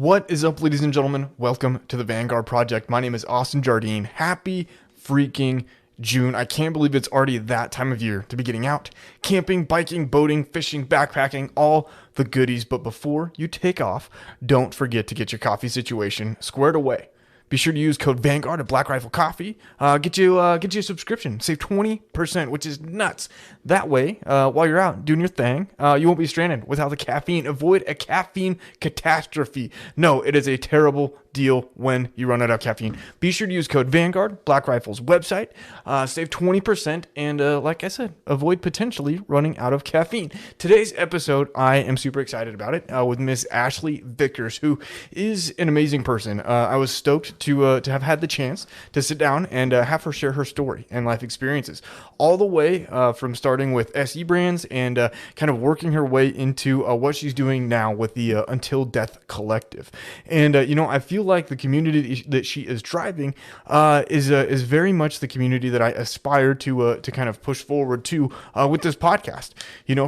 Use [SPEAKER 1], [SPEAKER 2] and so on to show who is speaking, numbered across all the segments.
[SPEAKER 1] What is up, ladies and gentlemen? Welcome to the Vanguard Project. My name is Austin Jardine. Happy freaking June. I can't believe it's already that time of year to be getting out, camping, biking, boating, fishing, backpacking, all the goodies. But before you take off, don't forget to get your coffee situation squared away. Be sure to use code Vanguard at Black Rifle Coffee. Get you a subscription. Save 20%, which is nuts. That way, while you're out doing your thing, you won't be stranded without the caffeine. Avoid a caffeine catastrophe. No, it is a terrible deal when you run out of caffeine. Be sure to use code Vanguard, Black Rifle's website. Save 20%, and like I said, avoid potentially running out of caffeine. Today's episode, I am super excited about it, with Miss Ashley Vickers, who is an amazing person. I was stoked to have had the chance to sit down and have her share her story and life experiences, all the way from starting with SE Brands and kind of working her way into what she's doing now with the Until Death Collective. And I feel like the community that she is driving is very much the community that I aspire to kind of push forward to with this podcast.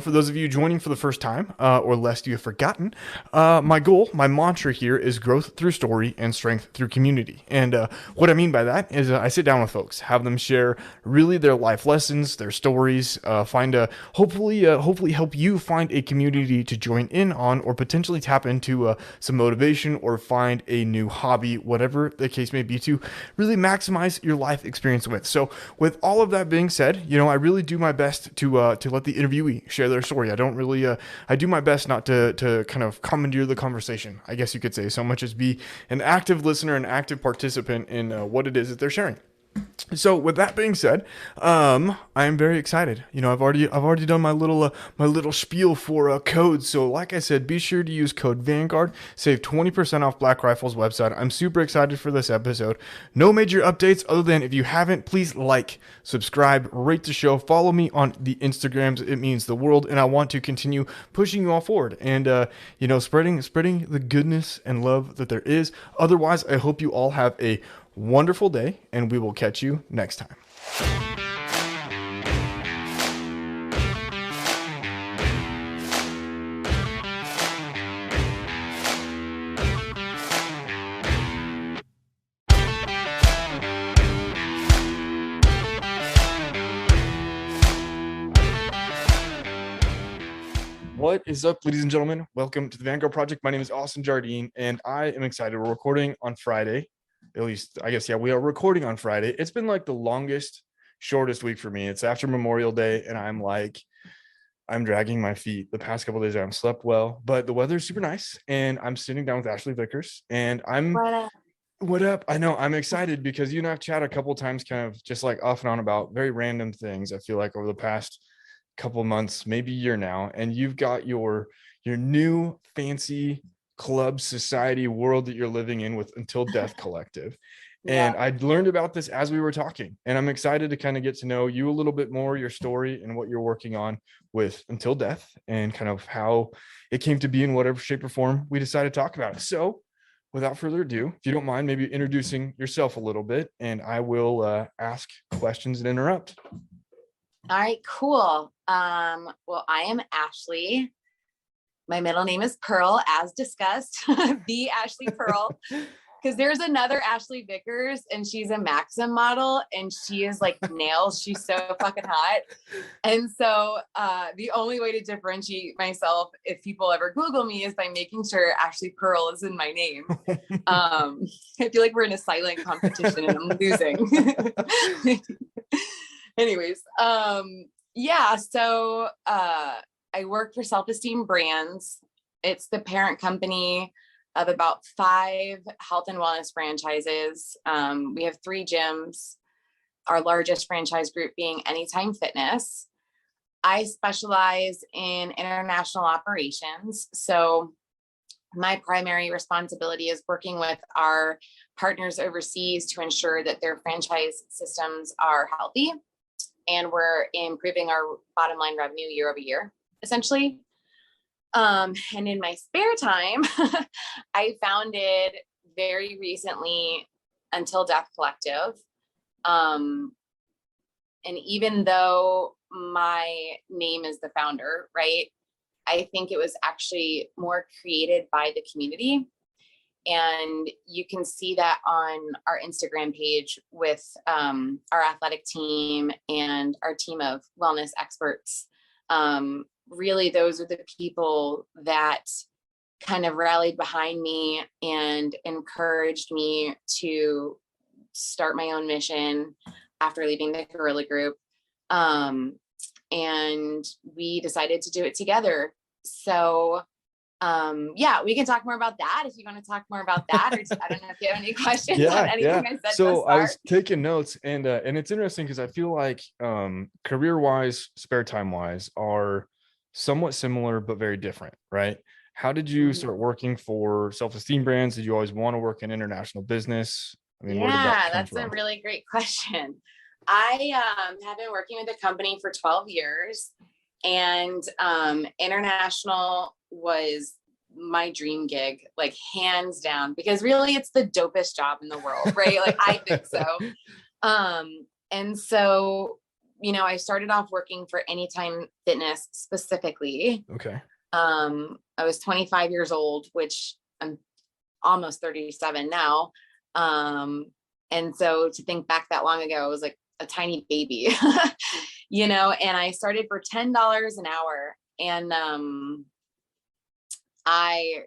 [SPEAKER 1] For those of you joining for the first time, or lest you have forgotten, my goal, my mantra here is growth through story and strength through community. And what I mean by that is I sit down with folks, have them share really their life lessons, their stories, hopefully help you find a community to join in on, or potentially tap into some motivation or find a new hobby, whatever the case may be, to really maximize your life experience with. So with all of that being said, I really do my best to let the interviewee share their story. I don't really, I do my best not to kind of commandeer the conversation, I guess you could say, so much as be an active listener, an active participant in what it is that they're sharing. So with that being said, I am very excited. I've already done my little spiel for codes. So like I said, be sure to use code Vanguard, save 20% off Black Rifle's website. I'm super excited for this episode. No major updates other than, if you haven't, please like, subscribe, rate the show, follow me on the Instagrams. It means the world, and I want to continue pushing you all forward and spreading the goodness and love that there is. Otherwise, I hope you all have a wonderful day, and we will catch you next time. What is up, ladies and gentlemen? Welcome to the Vanguard Project. My name is Austin Jardine, and I am excited. We're recording on Friday. At least, I guess, yeah, we are recording on Friday. It's been like the longest, shortest week for me. It's after Memorial Day, and I'm dragging my feet. The past couple of days I haven't slept well, but the weather is super nice, and I'm sitting down with Ashley Vickers, and what up? I know I'm excited because you and I've chatted a couple of times, kind of just like off and on about very random things. I feel like over the past couple of months, maybe year now, and you've got your new fancy club society world that you're living in with Until Death Collective. And I learned about this as we were talking, and I'm excited to kind of get to know you a little bit more, your story and what you're working on with Until Death, and kind of how it came to be in whatever shape or form we decided to talk about it. So without further ado, if you don't mind maybe introducing yourself a little bit, and I will ask questions and interrupt.
[SPEAKER 2] All right, cool. Well, I am Ashley. My middle name is Pearl, as discussed, the Ashley Pearl, because there's another Ashley Vickers, and she's a Maxim model, and she is like nails. She's so fucking hot. And so the only way to differentiate myself, if people ever Google me, is by making sure Ashley Pearl is in my name. I feel like we're in a silent competition and I'm losing. Anyways, so I work for SelfEsteem Brands. It's the parent company of about 5 health and wellness franchises. We have 3 gyms, our largest franchise group being Anytime Fitness. I specialize in international operations. So my primary responsibility is working with our partners overseas to ensure that their franchise systems are healthy and we're improving our bottom line revenue year over year, essentially. And in my spare time, I founded very recently Until Death Collective. And even though my name is the founder, right, I think it was actually more created by the community. And you can see that on our Instagram page with our athletic team and our team of wellness experts. Really, those are the people that kind of rallied behind me and encouraged me to start my own mission after leaving the guerrilla group. And we decided to do it together. So yeah, we can talk more about that if you want to talk more about that, or I don't know if you have any questions on anything I said.
[SPEAKER 1] So I was taking notes, and it's interesting because I feel like career-wise, spare time-wise are somewhat similar but very different, right? How did you start working for SelfEsteem Brands? Did you always want to work in international business? I mean, where did that come from?
[SPEAKER 2] That's a really great question. I have been working with the company for 12 years, and international was my dream gig, like hands down, because really it's the dopest job in the world, right? Like I think so. And so, you know, I started off working for Anytime Fitness specifically.
[SPEAKER 1] Okay.
[SPEAKER 2] I was 25 years old, which I'm almost 37 now. And so to think back that long ago, it was like a tiny baby, you know, and I started for $10 an hour. And I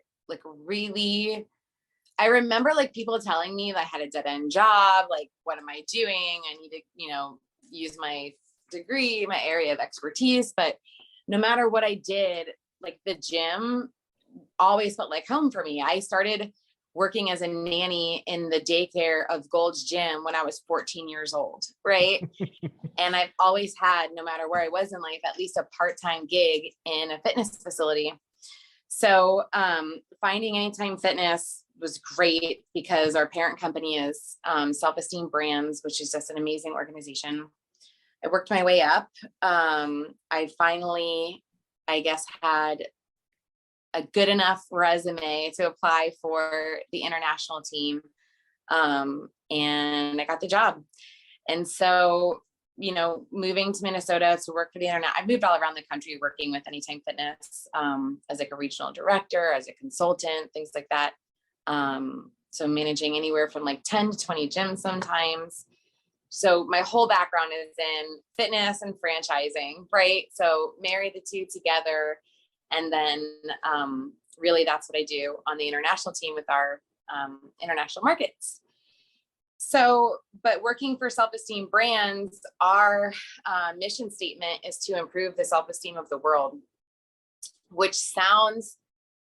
[SPEAKER 2] remember like people telling me that I had a dead end job. Like, what am I doing? I need to, you know, use my degree, my area of expertise. But no matter what I did, like the gym always felt like home for me. I started working as a nanny in the daycare of Gold's Gym when I was 14 years old, right? And I've always had, no matter where I was in life, at least a part-time gig in a fitness facility. So finding Anytime Fitness was great because our parent company is SelfEsteem Brands, which is just an amazing organization. I worked my way up. I finally, I guess, had a good enough resume to apply for the international team. And I got the job. And so, you know, moving to Minnesota to work for the internet, I've moved all around the country working with Anytime Fitness as like a regional director, as a consultant, things like that. So managing anywhere from like 10 to 20 gyms sometimes. So my whole background is in fitness and franchising, right? So marry the two together. And then really that's what I do on the international team with our international markets. So, but working for SelfEsteem Brands, our mission statement is to improve the self-esteem of the world, which sounds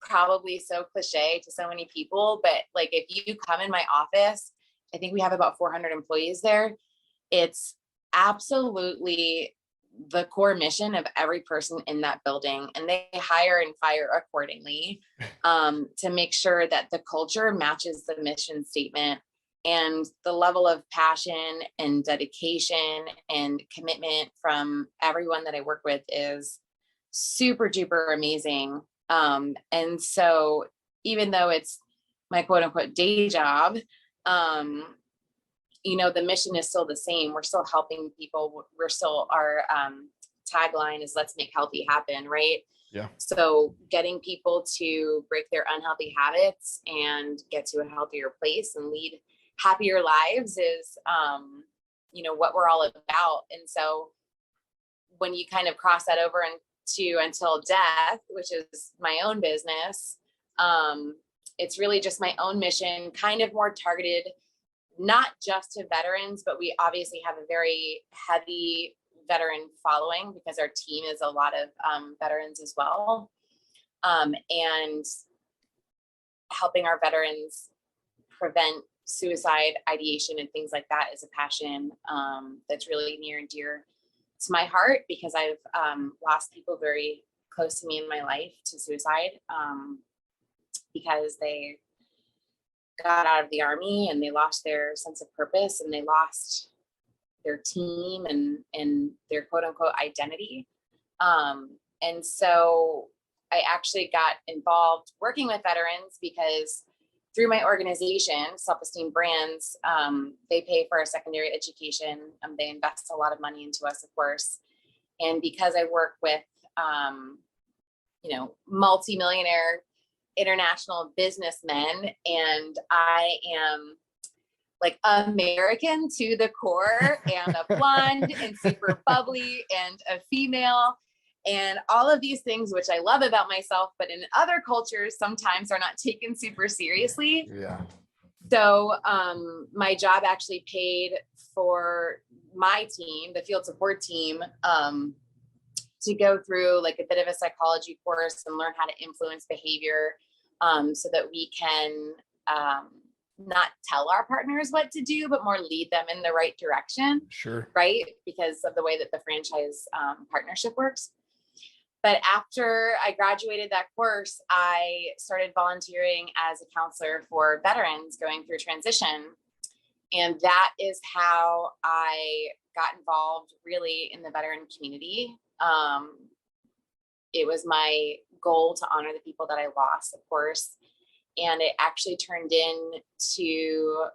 [SPEAKER 2] probably so cliche to so many people, but like if you come in my office, I think we have about 400 employees there. It's absolutely the core mission of every person in that building, and they hire and fire accordingly to make sure that the culture matches the mission statement. And the level of passion and dedication and commitment from everyone that I work with is super duper amazing. And so even though it's my quote unquote day job, you know, the mission is still the same. We're still helping people. We're still, our tagline is let's make healthy happen, right?
[SPEAKER 1] Yeah.
[SPEAKER 2] So getting people to break their unhealthy habits and get to a healthier place and lead happier lives is, you know, what we're all about. And so when you kind of cross that over into Until Death, which is my own business, it's really just my own mission, kind of more targeted, not just to veterans, but we obviously have a very heavy veteran following because our team is a lot of veterans as well. And helping our veterans prevent suicide ideation and things like that is a passion that's really near and dear to my heart because I've lost people very close to me in my life to suicide because they got out of the Army and they lost their sense of purpose and they lost their team and their quote unquote identity. And so I actually got involved working with veterans because through my organization, SelfEsteem Brands, they pay for our secondary education. They invest a lot of money into us, of course. And because I work with, you know, multi-millionaire international businessmen, and I am like American to the core, and a blonde and super bubbly and a female and all of these things, which I love about myself, but in other cultures sometimes are not taken super seriously.
[SPEAKER 1] Yeah.
[SPEAKER 2] So my job actually paid for my team, the field support team, to go through like a bit of a psychology course and learn how to influence behavior, so that we can not tell our partners what to do, but more lead them in the right direction.
[SPEAKER 1] Sure.
[SPEAKER 2] Right? Because of the way that the franchise partnership works. But after I graduated that course, I started volunteering as a counselor for veterans going through transition. And that is how I got involved really in the veteran community. It was my goal to honor the people that I lost, of course. And it actually turned into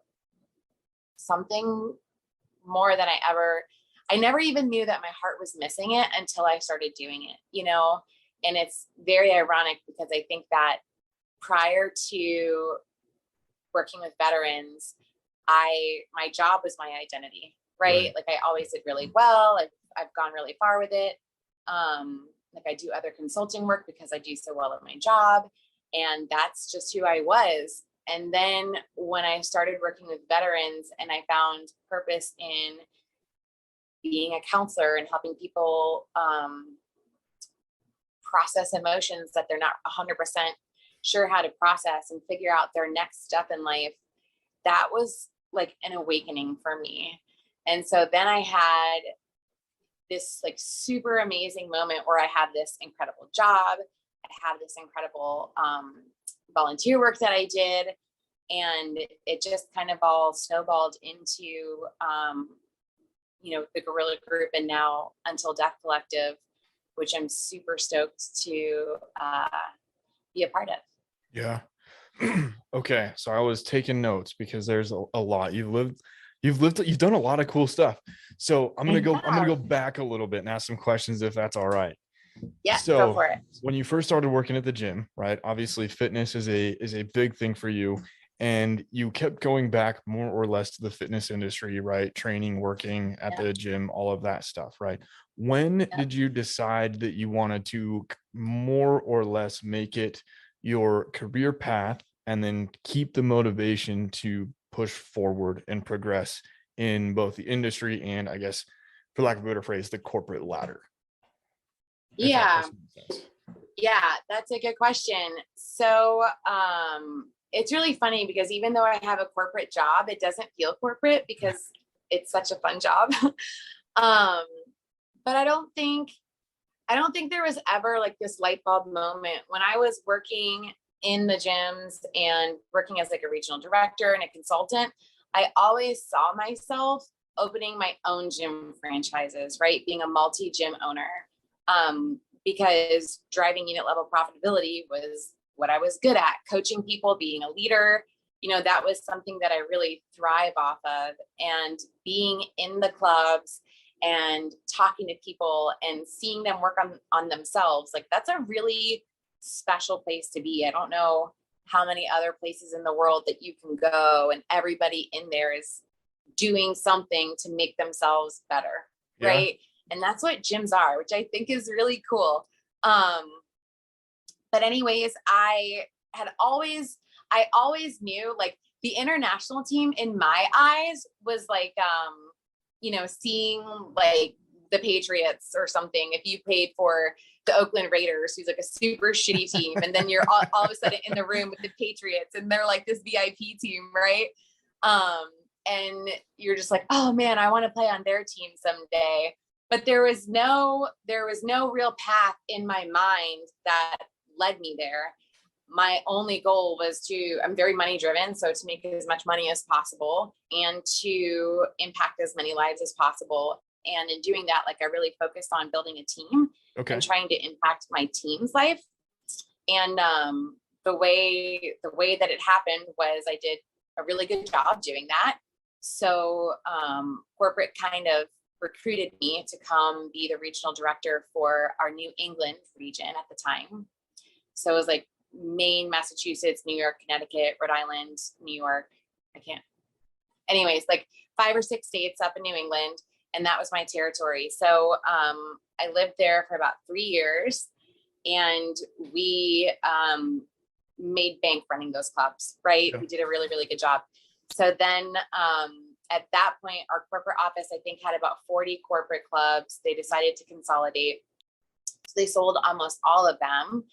[SPEAKER 2] something more than I never even knew that my heart was missing it until I started doing it, you know? And it's very ironic because I think that prior to working with veterans, my job was my identity, right? Like I always did really well. I've gone really far with it. Like I do other consulting work because I do so well at my job, and that's just who I was. And then when I started working with veterans and I found purpose in being a counselor and helping people process emotions that they're not 100% sure how to process and figure out their next step in life, that was like an awakening for me. And so then I had this like super amazing moment where I had this incredible job. I had this incredible volunteer work that I did. And it just kind of all snowballed into, the Guerrilla Group, and now Until Death Collective, which I'm super stoked to be a part of.
[SPEAKER 1] Yeah. Okay. So I was taking notes because there's a lot. You've done a lot of cool stuff. So I'm going to go back a little bit and ask some questions if that's all right.
[SPEAKER 2] Yeah,
[SPEAKER 1] so
[SPEAKER 2] go for it.
[SPEAKER 1] When you first started working at the gym, right? Obviously fitness is a big thing for you, and you kept going back more or less to the fitness industry, right? Training, working at the gym, all of that stuff, right? When did you decide that you wanted to more or less make it your career path and then keep the motivation to push forward and progress in both the industry and, I guess, for lack of a better phrase, the corporate ladder?
[SPEAKER 2] Yeah, that's a good question. So it's really funny because even though I have a corporate job, it doesn't feel corporate because it's such a fun job. But I don't think there was ever like this light bulb moment when I was working in the gyms and working as like a regional director and a consultant. I always saw myself opening my own gym franchises, right? Being a multi-gym owner. Because driving unit level profitability was what I was good at. Coaching people, being a leader, that was something that I really thrive off of. And being in the clubs and talking to people and seeing them work on themselves, like that's a really special place to be. I don't know how many other places in the world that you can go and everybody in there is doing something to make themselves better, right? And that's what gyms are, which I think is really cool. But anyways, I always knew like the international team in my eyes was like, seeing like the Patriots or something. If you paid for the Oakland Raiders, who's like a super shitty team, and then you're all of a sudden in the room with the Patriots and they're like this VIP team, right? And you're just like, oh man, I want to play on their team someday. But there was no real path in my mind that led me there. My only goal was I'm very money driven. So to make as much money as possible and to impact as many lives as possible. And in doing that, like I really focused on building a team and trying to impact my team's life. And the way that it happened was I did a really good job doing that. So corporate kind of recruited me to come be the regional director for our New England region at the time. So it was like Maine, Massachusetts, New York, Connecticut, Rhode Island, New York. Anyways, like 5 or 6 states up in New England. And that was my territory. So I lived there for about 3 years, and we made bank running those clubs, right?
[SPEAKER 1] Yeah.
[SPEAKER 2] We did a really, really good job. So then at that point, our corporate office, I think, had about 40 corporate clubs. They decided to consolidate. So they sold almost all of them.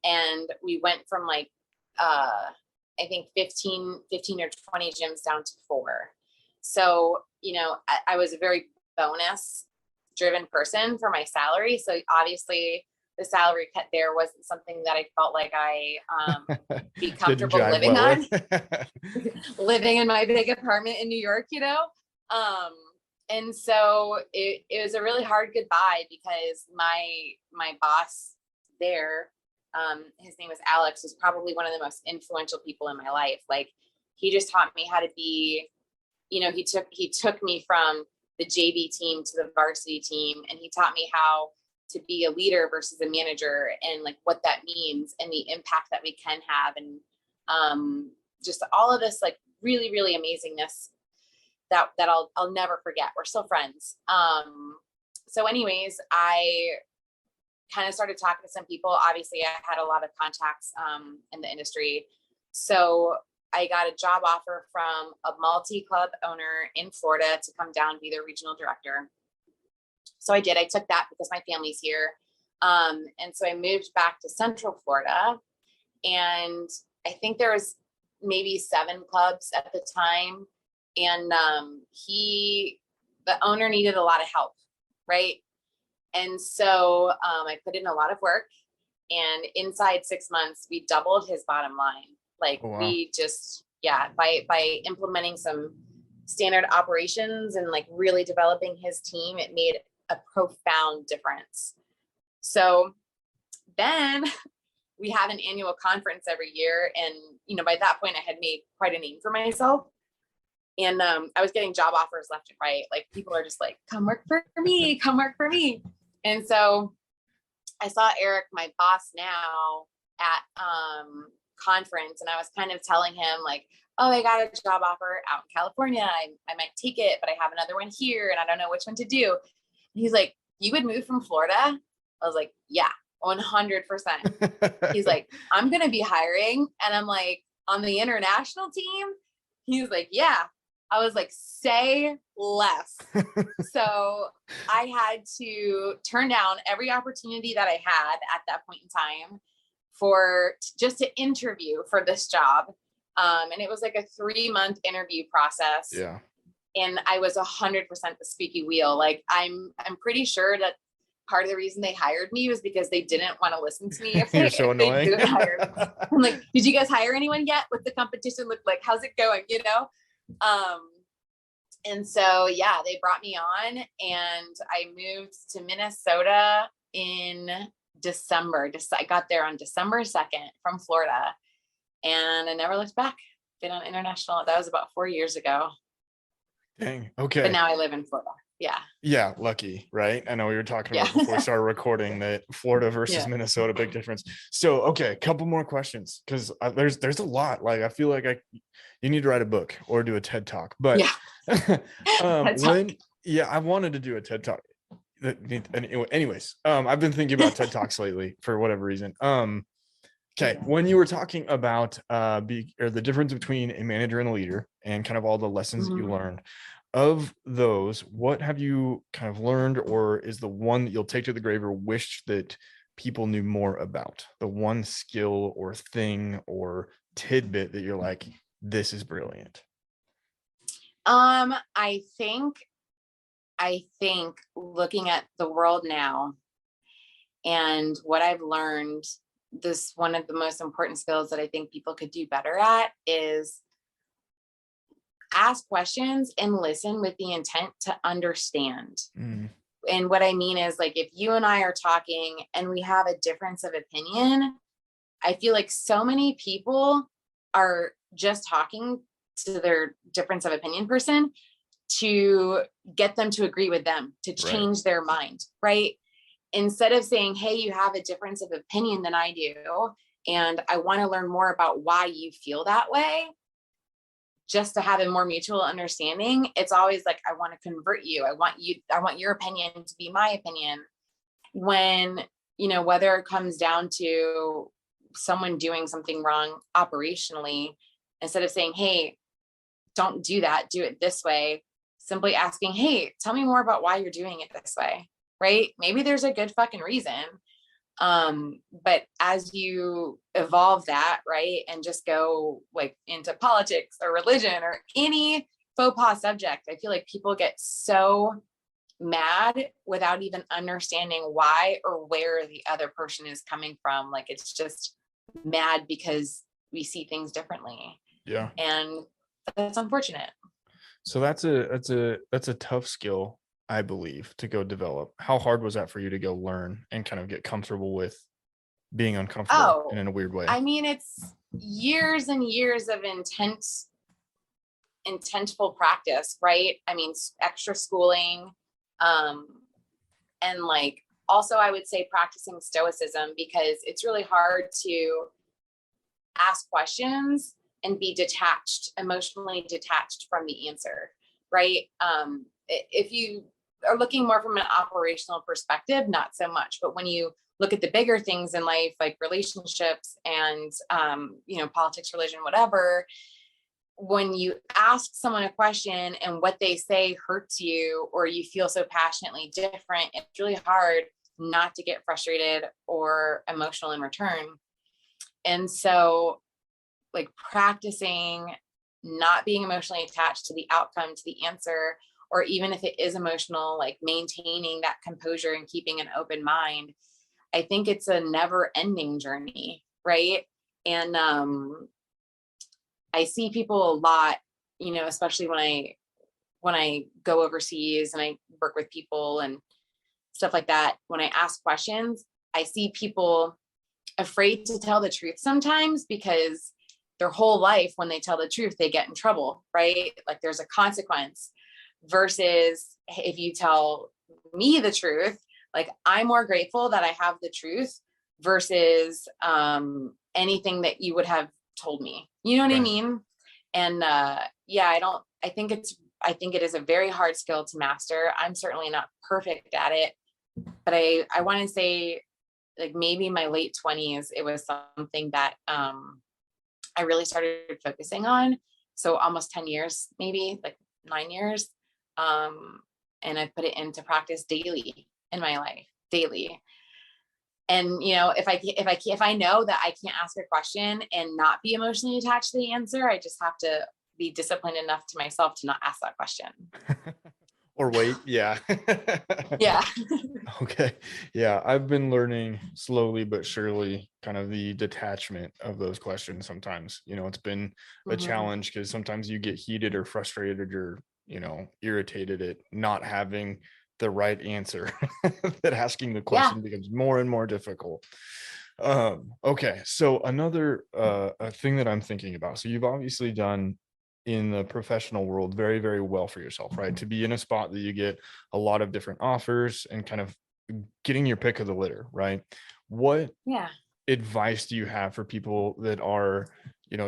[SPEAKER 2] And we went from like, I think 15 or 20 gyms down to 4. So, you know, I was a very bonus driven person for my salary. So obviously the salary cut there wasn't something that I felt like I be comfortable living on. Living in my big apartment in New York, you know? And so it was a really hard goodbye, because my boss there, his name was Alex, was probably one of the most influential people in my life. Like, he just taught me how to be, you know, he took me from the JV team to the varsity team, and he taught me how to be a leader versus a manager, and like what that means and the impact that we can have. And just all of this like really, really amazingness that I'll never forget. We're still friends. So anyways, I kind of started talking to some people. Obviously I had a lot of contacts in the industry. So I got a job offer from a multi-club owner in Florida to come down and be their regional director. So I did. I took that because my family's here. And so I moved back to Central Florida, and I think there was maybe 7 clubs at the time. And the owner needed a lot of help, right? And so I put in a lot of work, and inside 6 months, we doubled his bottom line. Like, oh, wow. We just, by implementing some standard operations and like really developing his team, it made a profound difference. So then we have an annual conference every year. And, you know, by that point I had made quite a name for myself. And I was getting job offers left and right. Like, people are just like, come work for me, come work for me. And so I saw Eric, my boss now, at conference, and I was kind of telling him like, oh, I got a job offer out in California. I might take it, but I have another one here and I don't know which one to do. And he's like, you would move from Florida? I was like, yeah, 100%. He's like, I'm going to be hiring. And I'm like, on the international team? He's like, yeah. I was like, say less. So I had to turn down every opportunity that I had at that point in time just to interview for this job. And it was like a 3-month interview process. Yeah. And I was 100% the squeaky wheel. Like, I'm pretty sure that part of the reason they hired me was because they didn't want to listen to me. If they didn't hire me. I'm like, did you guys hire anyone yet? What's the competition look like? How's it going? You know? And so, yeah, they brought me on, and I moved to Minnesota in December. I got there on December 2nd from Florida, and I never looked back. Been on international. That was about 4 years ago.
[SPEAKER 1] Dang. Okay.
[SPEAKER 2] But now I live in Florida. Yeah.
[SPEAKER 1] Yeah. Lucky, right? I know we were talking about before we started recording that Florida versus Minnesota, big difference. So, okay. A couple more questions, because there's a lot. Like, I feel like you need to write a book or do a TED Talk, but I wanted to do a TED Talk. Anyways, I've been thinking about TED Talks lately for whatever reason. Okay. When you were talking about the difference between a manager and a leader, and kind of all the lessons that you learned, of those, what have you kind of learned, or is the one that you'll take to the grave or wish that people knew more about? The one skill or thing or tidbit that you're like, this is brilliant.
[SPEAKER 2] I think looking at the world now and what I've learned, this one of the most important skills that I think people could do better at is ask questions and listen with the intent to understand. And what I mean is, like, if you and I are talking and we have a difference of opinion, I feel like so many people are just talking to their difference of opinion person to get them to agree with them, to change their mind, right? Instead of saying, hey, you have a difference of opinion than I do, and I want to learn more about why you feel that way, just to have a more mutual understanding. It's always like, I want to convert you. I want your opinion to be my opinion. When, whether it comes down to someone doing something wrong operationally, instead of saying, hey, don't do that, do it this way, simply asking, hey, tell me more about why you're doing it this way, right? Maybe there's a good fucking reason. But as you evolve that, right, and just go like into politics or religion or any faux pas subject, I feel like people get so mad without even understanding why or where the other person is coming from. Like, it's just mad because we see things differently.
[SPEAKER 1] Yeah.
[SPEAKER 2] And that's unfortunate.
[SPEAKER 1] So that's a tough skill, I believe, to go develop. How hard was that for you to go learn and kind of get comfortable with being uncomfortable in a weird way?
[SPEAKER 2] I mean, it's years and years of intentful practice, right? I mean, extra schooling, and like, also I would say practicing stoicism, because it's really hard to ask questions and be emotionally detached from the answer, right? If you are looking more from an operational perspective, not so much, but when you look at the bigger things in life, like relationships and, politics, religion, whatever, when you ask someone a question and what they say hurts you, or you feel so passionately different, it's really hard not to get frustrated or emotional in return. And so, like, practicing not being emotionally attached to the outcome, to the answer, or even if it is emotional, like maintaining that composure and keeping an open mind, I think it's a never ending journey, right? And I see people a lot, especially when I go overseas and I work with people and stuff like that. When I ask questions, I see people afraid to tell the truth sometimes, because their whole life, when they tell the truth, they get in trouble, right? Like, there's a consequence. Versus if you tell me the truth, like, I'm more grateful that I have the truth versus anything that you would have told me. You know what I mean? And I think it is a very hard skill to master. I'm certainly not perfect at it, but I want to say, like, maybe in my late 20s, it was something that I really started focusing on. So almost 10 years, maybe like 9 years. And I put it into practice daily in my life, daily. And, if I know that I can't ask a question and not be emotionally attached to the answer, I just have to be disciplined enough to myself to not ask that question.
[SPEAKER 1] Or wait. Yeah.
[SPEAKER 2] Yeah.
[SPEAKER 1] Okay. Yeah. I've been learning slowly but surely kind of the detachment of those questions sometimes. It's been a challenge, because sometimes you get heated or frustrated or, irritated at not having the right answer, that asking the question becomes more and more difficult. Okay. So another a thing that I'm thinking about. So you've obviously done in the professional world very, very well for yourself, right? To be in a spot that you get a lot of different offers and kind of getting your pick of the litter, right? What advice do you have for people that are,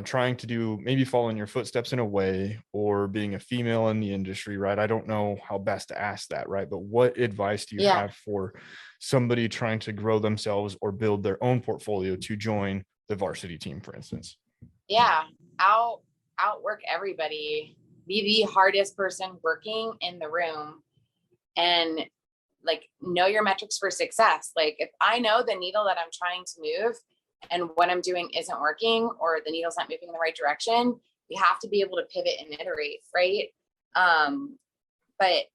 [SPEAKER 1] trying to do, maybe follow in your footsteps in a way, or being a female in the industry, right? I don't know how best to ask that, right? But what advice do you have for somebody trying to grow themselves or build their own portfolio to join the varsity team, for instance?
[SPEAKER 2] Yeah. Outwork everybody, be the hardest person working in the room, and like, know your metrics for success. Like, if I know the needle that I'm trying to move and what I'm doing isn't working, or the needle's not moving in the right direction, we have to be able to pivot and iterate, right? But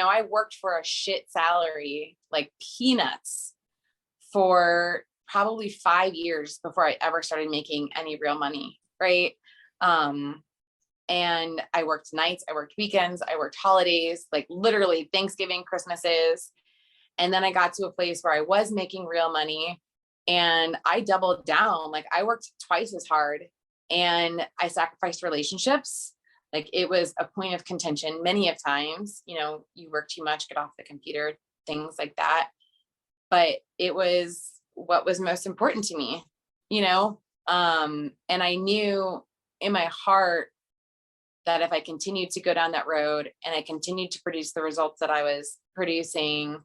[SPEAKER 2] I worked for a shit salary, like peanuts, for probably 5 years before I ever started making any real money, right? And I worked nights, I worked weekends, I worked holidays, like literally Thanksgiving, Christmases. And then I got to a place where I was making real money, and I doubled down. Like, I worked twice as hard, and I sacrificed relationships. Like, it was a point of contention many of times, you work too much, get off the computer, things like that. But it was what was most important to me. you know? And I knew in my heart that if I continued to go down that road and I continued to produce the results that I was producing,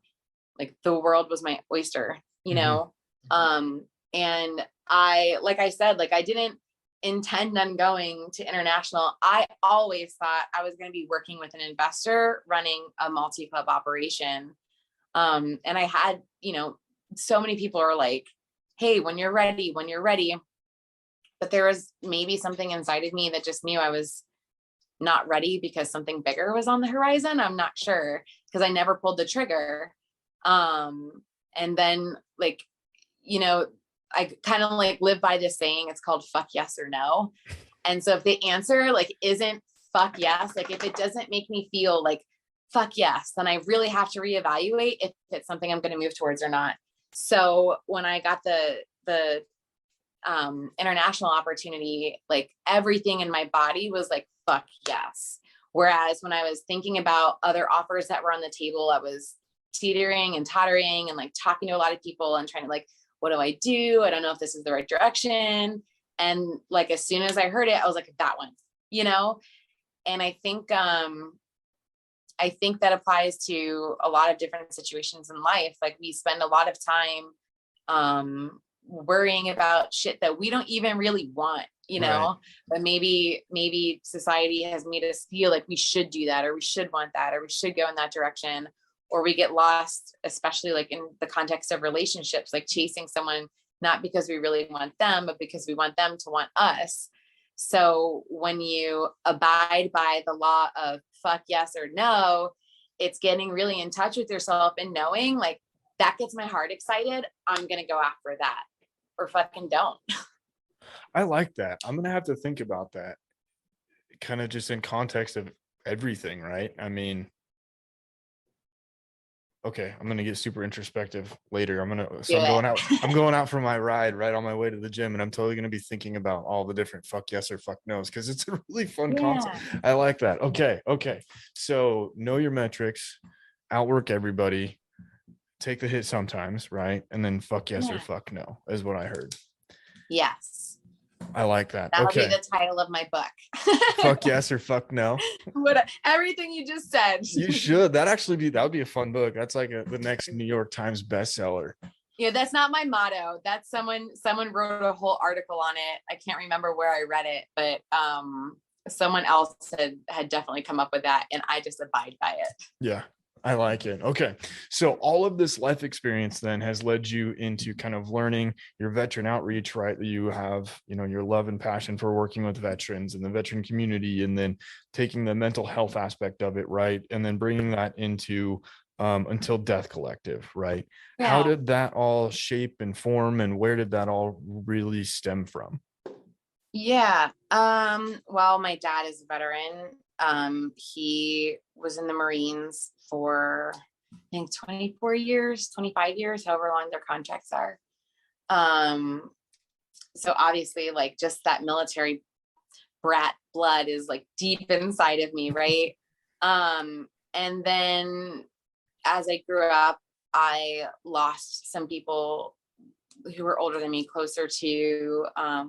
[SPEAKER 2] like the world was my oyster, you know? And like I said, like I didn't intend on going to international. I always thought I was going to be working with an investor running a multi-club operation. And I had, so many people are like, hey, when you're ready, but there was maybe something inside of me that just knew I was not ready because something bigger was on the horizon. I'm not sure because I never pulled the trigger. And then like, I kind of like live by this saying, it's called fuck yes or no. And so if the answer like isn't fuck yes, like if it doesn't make me feel like fuck yes, then I really have to reevaluate if it's something I'm going to move towards or not. So when I got the international opportunity, like everything in my body was like, fuck yes. Whereas when I was thinking about other offers that were on the table, I was teetering and tottering and like talking to a lot of people and trying to like, what do I do? I don't know if this is the right direction. And like, as soon as I heard it, I was like, that one, and I think that applies to a lot of different situations in life. Like we spend a lot of time, worrying about shit that we don't even really want,
[SPEAKER 1] Right.
[SPEAKER 2] but maybe society has made us feel like we should do that, or we should want that, or we should go in that direction. Or we get lost, especially like in the context of relationships, like chasing someone, not because we really want them, but because we want them to want us. So when you abide by the law of fuck yes or no, it's getting really in touch with yourself and knowing like that gets my heart excited. I'm going to go after that, or fucking don't.
[SPEAKER 1] I like that. I'm going to have to think about that kind of just in context of everything, right? I mean, okay, I'm going to get super introspective later. I'm going out for my ride right on my way to the gym, and I'm totally going to be thinking about all the different fuck yes or fuck no's because it's a really fun concept. I like that. Okay. So know your metrics, outwork everybody, take the hit sometimes, right? And then fuck yes or fuck no is what I heard.
[SPEAKER 2] Yes.
[SPEAKER 1] I like that.
[SPEAKER 2] That'll
[SPEAKER 1] Okay.
[SPEAKER 2] be the title of my book.
[SPEAKER 1] Fuck yes or fuck no.
[SPEAKER 2] Everything you just said.
[SPEAKER 1] You should. That would be a fun book. That's like the next New York Times bestseller.
[SPEAKER 2] Yeah, that's not my motto. That's someone wrote a whole article on it. I can't remember where I read it, but someone else had definitely come up with that, and I just abide by it.
[SPEAKER 1] Yeah. I like it. Okay. So all of this life experience then has led you into kind of learning your veteran outreach, right? That you have, your love and passion for working with veterans and the veteran community, and then taking the mental health aspect of it, right? And then bringing that into Until Death Collective, right? Yeah. How did that all shape and form, and where did that all really stem from?
[SPEAKER 2] Yeah. Well, my dad is a veteran. He was in the Marines for, I think 24 years, 25 years, however long their contracts are. So obviously like just that military brat blood is like deep inside of me. Right. And then as I grew up, I lost some people who were older than me, closer to, I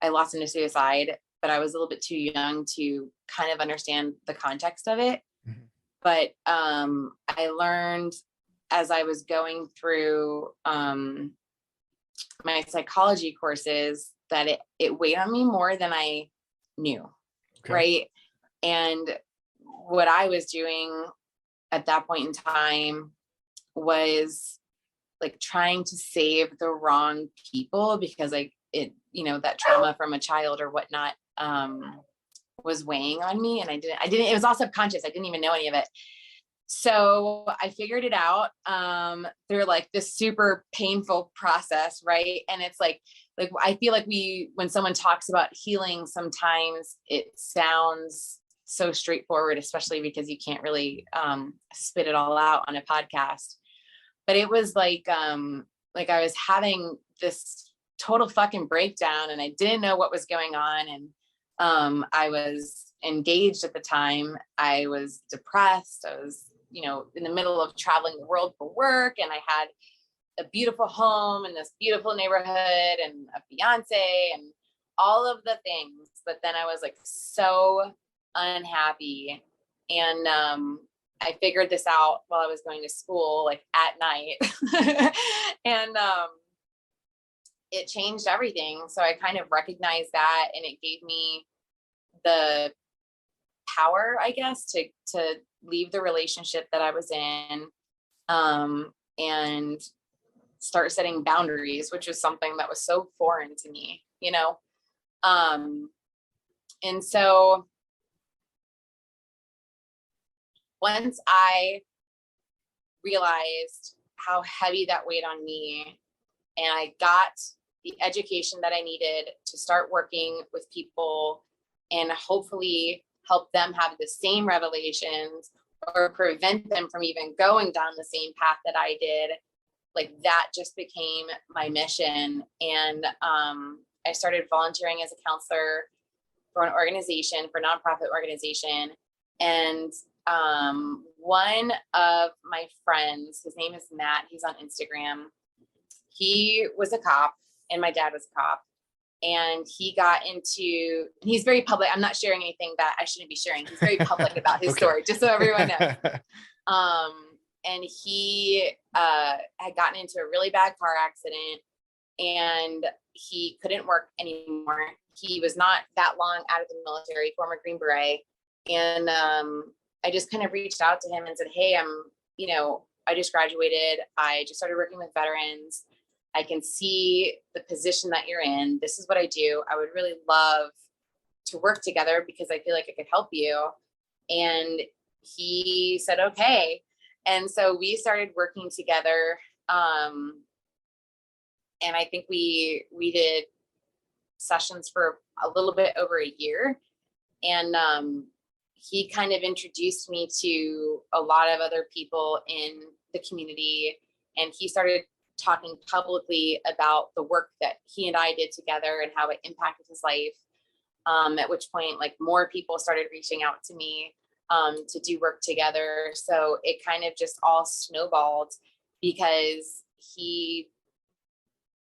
[SPEAKER 2] lost him to suicide, but I was a little bit too young to kind of understand the context of it. Mm-hmm. But I learned as I was going through my psychology courses that it weighed on me more than I knew. Okay. Right. And what I was doing at that point in time was like trying to save the wrong people because that trauma from a child or whatnot was weighing on me, and I didn't, it was all subconscious. I didn't even know any of it. So I figured it out through like this super painful process. Right. And it's like I feel like when someone talks about healing, sometimes it sounds so straightforward, especially because you can't really spit it all out on a podcast. But it was like I was having this total fucking breakdown and I didn't know what was going on. And I was engaged at the time. I was depressed. I was, in the middle of traveling the world for work. And I had a beautiful home in this beautiful neighborhood and a fiance and all of the things. But then I was like so unhappy. And I figured this out while I was going to school, like at night. And it changed everything. So I kind of recognized that, and it gave me the power, I guess, to leave the relationship that I was in, and start setting boundaries, which was something that was so foreign to me, you know? And so once I realized how heavy that weighed on me, and I got the education that I needed to start working with people and hopefully help them have the same revelations or prevent them from even going down the same path that I did, like that just became my mission. And I started volunteering as a counselor for an organization, for a nonprofit organization. And one of my friends, his name is Matt, he's on Instagram. He was a cop and my dad was a cop. And he got into, he's very public. I'm not sharing anything that I shouldn't be sharing. He's very public about his story, just so everyone knows. And he had gotten into a really bad car accident, and he couldn't work anymore. He was not that long out of the military, former Green Beret. And I just kind of reached out to him and said, hey, I just graduated. I just started working with veterans. I can see the position that you're in. This is what I do. I would really love to work together because I feel like I could help you. And he said, okay. And so we started working together. And I think we did sessions for a little bit over a year. And he kind of introduced me to a lot of other people in the community. And he started talking publicly about the work that he and I did together and how it impacted his life. At which point, like, more people started reaching out to me to do work together. So it kind of just all snowballed because he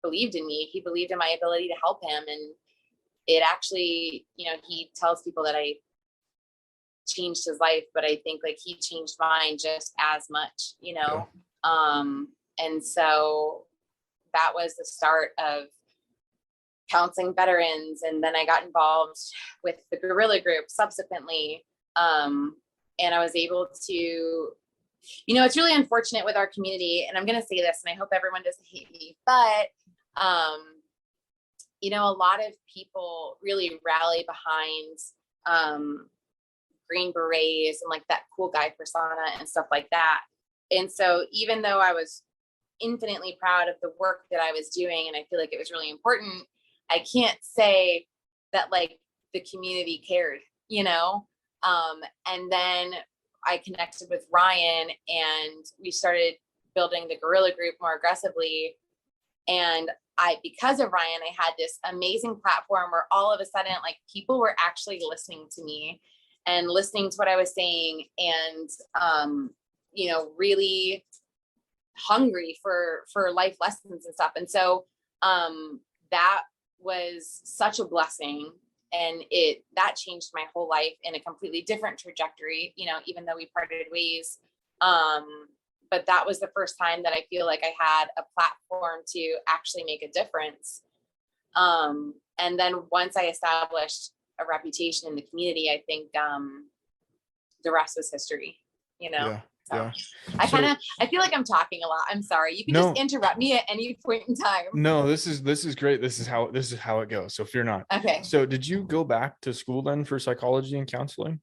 [SPEAKER 2] believed in me. He believed in my ability to help him. And it actually, he tells people that I changed his life, but I think like he changed mine just as much,
[SPEAKER 1] Yeah.
[SPEAKER 2] And so that was the start of counseling veterans. And then I got involved with the guerrilla group subsequently. And I was able to, it's really unfortunate with our community, and I'm going to say this, and I hope everyone doesn't hate me, but, a lot of people really rally behind Green Berets and like that cool guy persona and stuff like that. And so even though I was infinitely proud of the work that I was doing, and I feel like it was really important, I can't say that like the community cared, and then I connected with Ryan and we started building the guerrilla group more aggressively. And because of Ryan, I had this amazing platform where all of a sudden, like, people were actually listening to me and listening to what I was saying, and, really hungry for life lessons and stuff. And so that was such a blessing, and that changed my whole life in a completely different trajectory, even though we parted ways. But that was the first time that I feel like I had a platform to actually make a difference. And then once I established a reputation in the community, I think the rest was history,
[SPEAKER 1] Yeah.
[SPEAKER 2] So
[SPEAKER 1] Yeah.
[SPEAKER 2] I feel like I'm talking a lot. I'm sorry. You can just interrupt me at any point in time.
[SPEAKER 1] No, this is great. This is how it goes. So fear not.
[SPEAKER 2] Okay.
[SPEAKER 1] So did you go back to school then for psychology and counseling?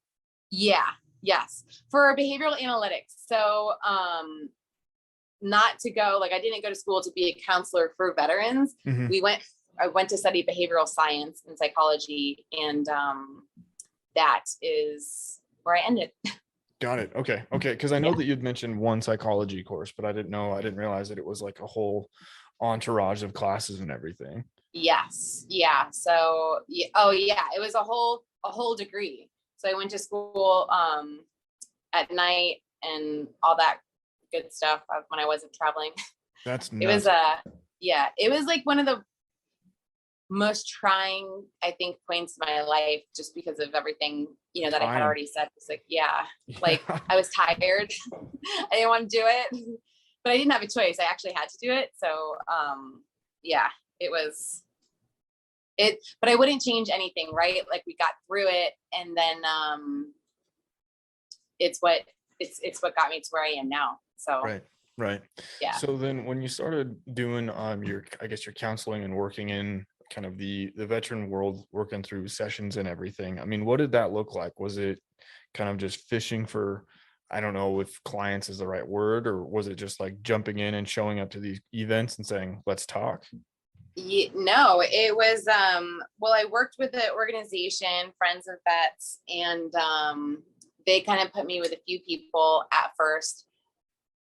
[SPEAKER 2] Yeah. Yes. For behavioral analytics. So, not to go, like, I didn't go to school to be a counselor for veterans.
[SPEAKER 1] Mm-hmm.
[SPEAKER 2] I went to study behavioral science and psychology, and that is where I ended.
[SPEAKER 1] Got it. Okay. Because I know that you'd mentioned one psychology course, but I didn't realize that it was like a whole entourage of classes and everything.
[SPEAKER 2] Yes. Yeah. So, yeah. Oh yeah. It was a whole degree. So I went to school at night and all that good stuff when I wasn't traveling.
[SPEAKER 1] That's
[SPEAKER 2] It was
[SPEAKER 1] nuts.
[SPEAKER 2] yeah, it was like one of the most trying, I think, points in my life, just because of everything, that I had
[SPEAKER 1] Time.
[SPEAKER 2] already said. It's like, yeah, like
[SPEAKER 1] Yeah.
[SPEAKER 2] I was tired. I didn't want to do it, but I didn't have a choice. I actually had to do it. So, yeah, it was it, but I wouldn't change anything, right? Like we got through it, and then, it's what, it's what got me to where I am now. So,
[SPEAKER 1] Right. Right.
[SPEAKER 2] yeah.
[SPEAKER 1] So then when you started doing your I guess your counseling and working in kind of the veteran world, working through sessions and everything, I mean, what did that look like? Was it kind of just fishing for, I don't know if clients is the right word, or was it just like jumping in and showing up to these events and saying, let's talk?
[SPEAKER 2] No, it was, well, I worked with the organization Friends of Vets, and they kind of put me with a few people at first.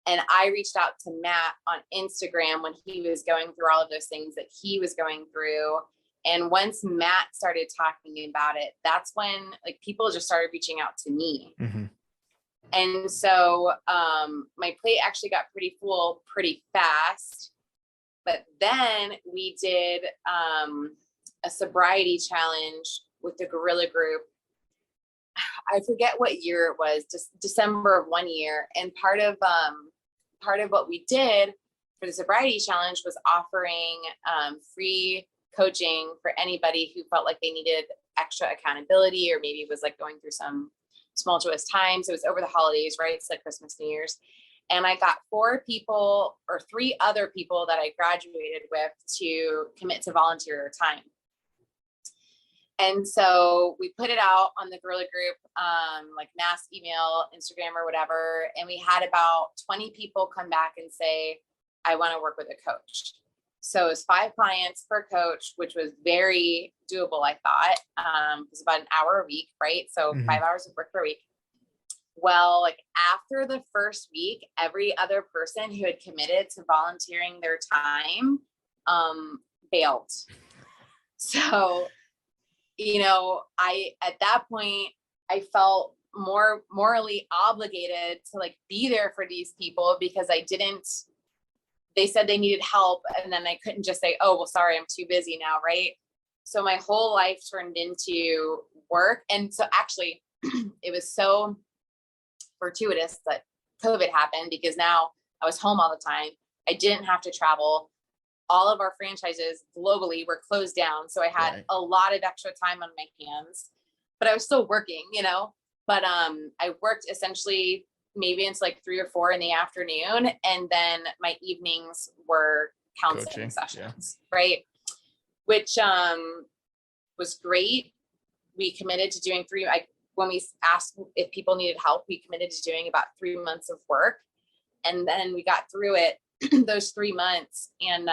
[SPEAKER 2] And I reached out to Matt on Instagram when he was going through all of those things that he was going through. And once Matt started talking about it, that's when like people just started reaching out to me.
[SPEAKER 1] Mm-hmm.
[SPEAKER 2] And so my plate actually got pretty full pretty fast. But then we did a sobriety challenge with the Gorilla Group. I forget what year it was, just December of one year. And part of what we did for the sobriety challenge was offering free coaching for anybody who felt like they needed extra accountability, or maybe was like going through some tumultuous times. It was over the holidays, right? It's like Christmas, New Year's. And I got 4 people or 3 other people that I graduated with to commit to volunteer time. And so we put it out on the Gorilla Group, like mass email, Instagram, or whatever. And we had about 20 people come back and say, I want to work with a coach. So it was 5 clients per coach, which was very doable, I thought. It was about an hour a week, right? So
[SPEAKER 1] Mm-hmm.
[SPEAKER 2] 5 hours of work per week. Well, like after the first week, every other person who had committed to volunteering their time bailed. So, at that point, I felt more morally obligated to like be there for these people, because they said they needed help. And then I couldn't just say, oh, well, sorry, I'm too busy now. Right. So my whole life turned into work. And so actually it was so fortuitous that COVID happened, because now I was home all the time. I didn't have to travel. All of our franchises globally were closed down. So I had a lot of extra time on my hands, but I was still working, but I worked essentially maybe it's like 3 or 4 in the afternoon. And then my evenings were counseling sessions, right? Which was great. We committed to doing 3, when we asked if people needed help, we committed to doing about 3 months of work. And then we got through it, those 3 months. And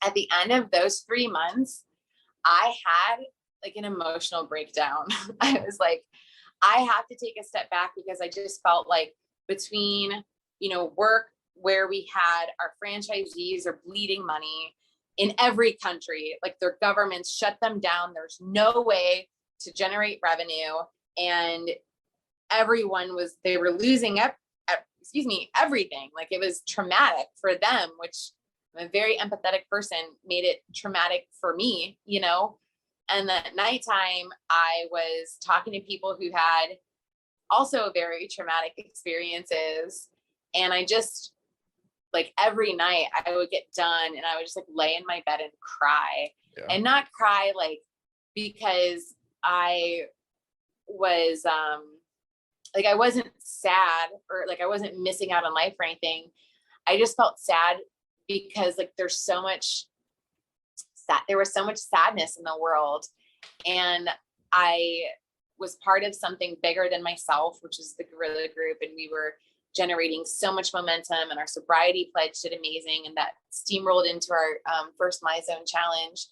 [SPEAKER 2] at the end of those 3 months, I had like an emotional breakdown. I was like, I have to take a step back, because I just felt like between, work where we had our franchisees are bleeding money in every country, like their governments shut them down. There's no way to generate revenue. And they were losing everything. Like it was traumatic for them, which I'm a very empathetic person, made it traumatic for me, And at nighttime, I was talking to people who had also very traumatic experiences. And I just, like every night I would get done and I would just like lay in my bed and cry. And not cry like because I was like I wasn't sad, or like I wasn't missing out on life or anything. I just felt sad because like there was so much sadness in the world, and I was part of something bigger than myself, which is the Gorilla Group, and we were generating so much momentum, and our sobriety pledge did amazing, and that steamrolled into our first My Zone challenge.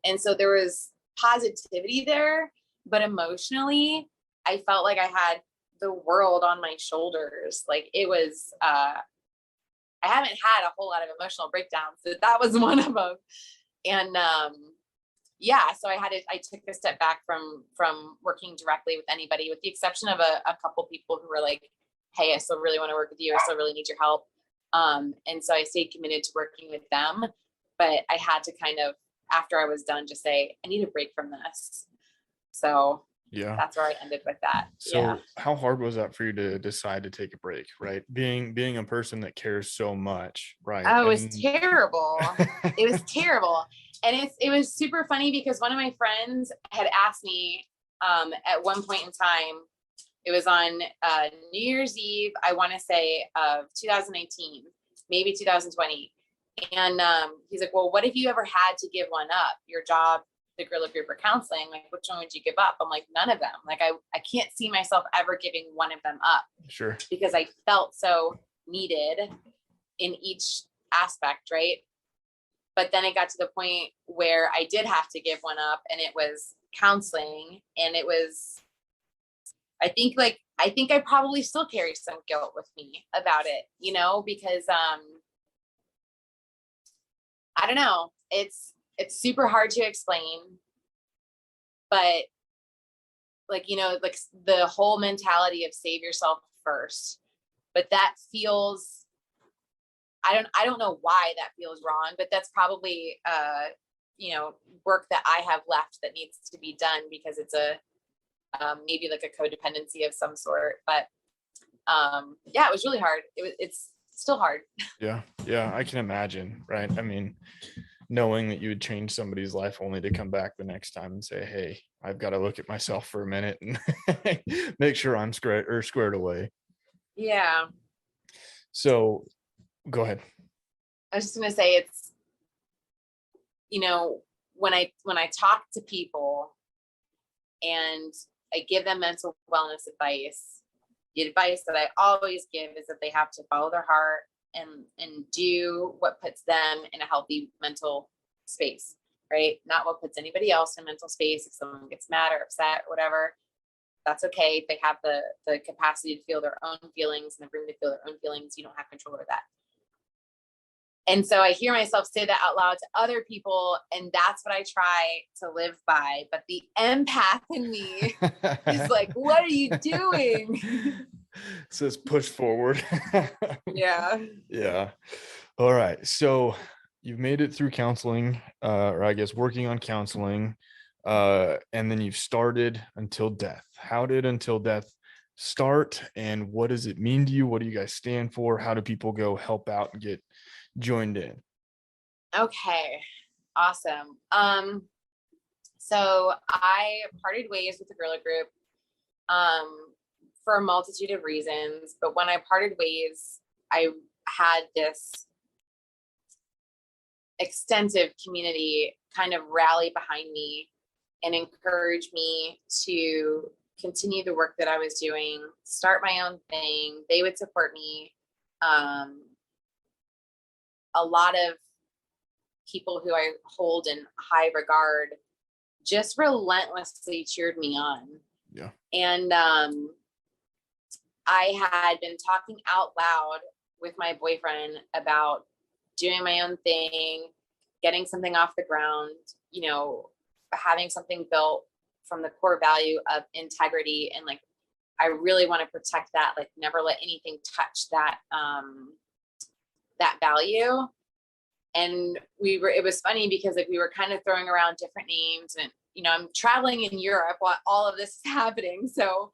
[SPEAKER 2] And so there was positivity there, but emotionally I felt like I had the world on my shoulders. Like it was I haven't had a whole lot of emotional breakdowns, so that was one of them. And so I took a step back from working directly with anybody, with the exception of a couple people who were like, hey, I still really want to work with you, I still really need your help. And so I stayed committed to working with them, but I had to kind of, after I was done, just say, I need a break from this. So
[SPEAKER 1] Yeah.
[SPEAKER 2] that's where I ended with that.
[SPEAKER 1] So how hard was that for you to decide to take a break, right? Being a person that cares so much, right?
[SPEAKER 2] Oh, it was terrible. It was terrible. And it was super funny because one of my friends had asked me at one point in time, it was on New Year's Eve, I want to say of 2019, maybe 2020. And he's like, well, what if you ever had to give one up, your job, the Gorilla Group, or counseling? Like, which one would you give up? I'm like, none of them. Like, I can't see myself ever giving one of them up.
[SPEAKER 1] Sure.
[SPEAKER 2] Because I felt so needed in each aspect, right? But then it got to the point where I did have to give one up, and it was counseling. And it was, I think I probably still carry some guilt with me about it, because I don't know, it's super hard to explain, but like the whole mentality of save yourself first, but that feels, I don't know why that feels wrong, but that's probably work that I have left that needs to be done, because it's a maybe like a codependency of some sort. But it was really hard. It's still hard.
[SPEAKER 1] Yeah, I can imagine, right? I mean, knowing that you would change somebody's life only to come back the next time and say, hey, I've got to look at myself for a minute and make sure I'm squared away.
[SPEAKER 2] Yeah.
[SPEAKER 1] So go ahead.
[SPEAKER 2] I was just going to say, it's, when I talk to people and I give them mental wellness advice, the advice that I always give is that they have to follow their heart and do what puts them in a healthy mental space, right? Not what puts anybody else in mental space. If someone gets mad or upset or whatever, that's okay. If they have the capacity to feel their own feelings and the room to feel their own feelings, you don't have control over that. And so I hear myself say that out loud to other people, and that's what I try to live by. But the empath in me is like, what are you doing?
[SPEAKER 1] Says push forward.
[SPEAKER 2] Yeah.
[SPEAKER 1] Yeah. All right. So you've made it through counseling, or I guess working on counseling, and then you've started Until Death. How did Until Death start, and what does it mean to you? What do you guys stand for? How do people go help out and get joined in?
[SPEAKER 2] Okay. Awesome. So I parted ways with the Gorilla Group for a multitude of reasons, but when I parted ways, I had this extensive community kind of rally behind me and encourage me to continue the work that I was doing, start my own thing. They would support me. A lot of people who I hold in high regard just relentlessly cheered me on.
[SPEAKER 1] Yeah.
[SPEAKER 2] And I had been talking out loud with my boyfriend about doing my own thing, getting something off the ground, having something built from the core value of integrity. And like, I really want to protect that, like never let anything touch that, that value. And it was funny because like we were kind of throwing around different names, and, I'm traveling in Europe while all of this is happening. So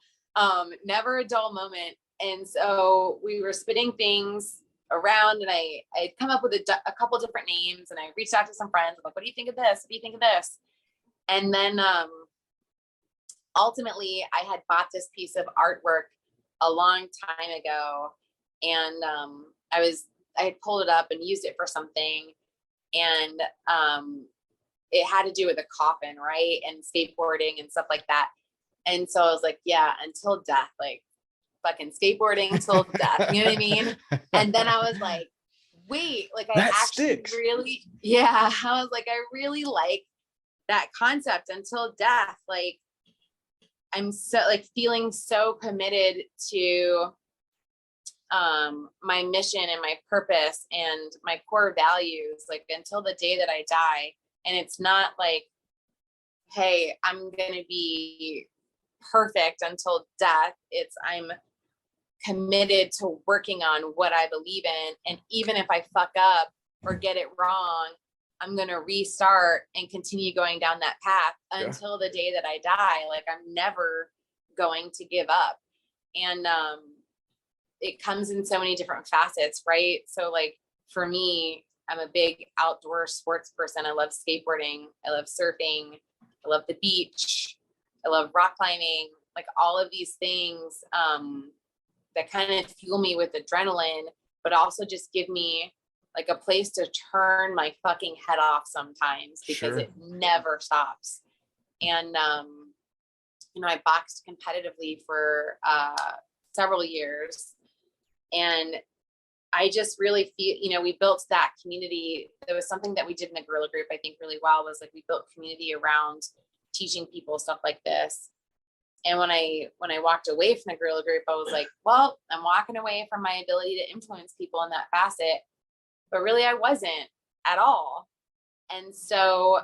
[SPEAKER 2] never a dull moment. And so we were spitting things around, and I'd come up with a couple different names, and I reached out to some friends. I'm like, what do you think of this? What do you think of this? And then ultimately I had bought this piece of artwork a long time ago, and I had pulled it up and used it for something, and it had to do with a coffin, right? And skateboarding and stuff like that. And so I was like, yeah, until death, like fucking skateboarding until death. You know what I mean? And then I was like, wait, like I
[SPEAKER 1] That
[SPEAKER 2] actually
[SPEAKER 1] sticks.
[SPEAKER 2] really, yeah, I was like, I really like that concept, until death. Like, I'm so like feeling so committed to my mission and my purpose and my core values, like until the day that I die. And it's not like, hey, I'm going to be perfect until death. It's I'm committed to working on what I believe in. And even if I fuck up or get it wrong, I'm going to restart and continue going down that path until the day that I die. Like, I'm never going to give up. And it comes in so many different facets, right? So like for me, I'm a big outdoor sports person. I love skateboarding. I love surfing. I love the beach. I love rock climbing, like all of these things that kind of fuel me with adrenaline, but also just give me like a place to turn my fucking head off sometimes, because it never stops. And, I boxed competitively for several years, and I just really feel, we built that community. There was something that we did in the guerrilla group, I think really well, was like, we built community around teaching people stuff like this. And when I walked away from the guerrilla group, I was like, well, I'm walking away from my ability to influence people in that facet, but really I wasn't at all. And so,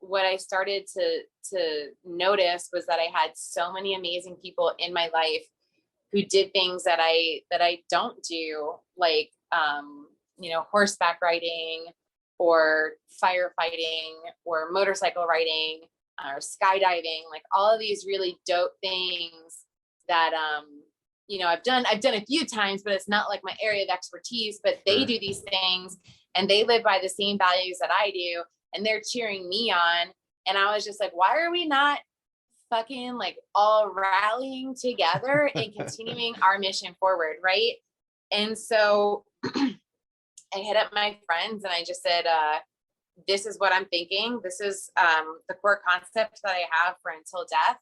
[SPEAKER 2] what I started to notice was that I had so many amazing people in my life who did things that I don't do, like, horseback riding or firefighting or motorcycle riding or skydiving, like all of these really dope things that, I've done a few times, but it's not like my area of expertise, but they do these things and they live by the same values that I do. And they're cheering me on. And I was just like, why are we not fucking like all rallying together and continuing our mission forward? Right. And so I hit up my friends and I just said, this is what I'm thinking. This is the core concept that I have for Until Death.